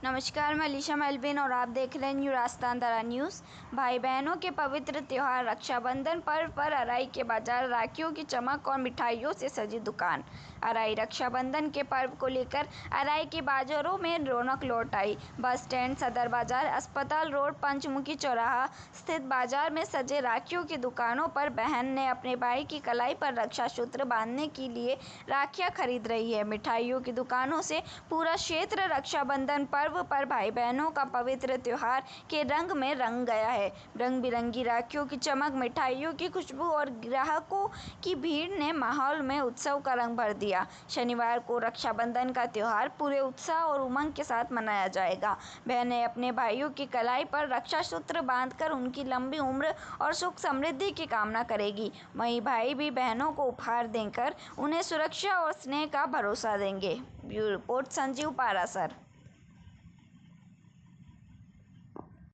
नमस्कार, मैं अलीशा मेलविन और आप देख रहे हैं न्यू राजस्थान दरा न्यूज़। भाई बहनों के पवित्र त्योहार रक्षाबंधन पर्व पर अराई के बाजार राखियों की चमक और मिठाइयों से सजी दुकान। अराई रक्षाबंधन के पर्व को लेकर अराई के बाजारों में रौनक लौट आई। बस स्टैंड, सदर बाजार, अस्पताल रोड, पंचमुखी चौराहा स्थित बाजार में सजे राखियों की दुकानों पर बहन ने अपने भाई की कलाई पर रक्षा सूत्र बांधने के लिए राखियां खरीद रही है। मिठाइयों की दुकानों से पूरा क्षेत्र रक्षाबंधन पर्व पर भाई बहनों का पवित्र त्योहार के रंग में रंग गया है। रंग बिरंगी राखियों की चमक, मिठाइयों की खुशबू और ग्राहकों की भीड़ ने माहौल में उत्सव का रंग भर दिया। शनिवार को रक्षाबंधन का त्योहार पूरे उत्साह और उमंग के साथ मनाया जाएगा। बहनें अपने भाइयों की कलाई पर रक्षा सूत्र बांधकर उनकी लंबी उम्र और सुख समृद्धि की कामना करेगी। वहीं भाई भी बहनों को उपहार देकर उन्हें सुरक्षा और स्नेह का भरोसा देंगे। Bureau report, Sanjeev Parashar.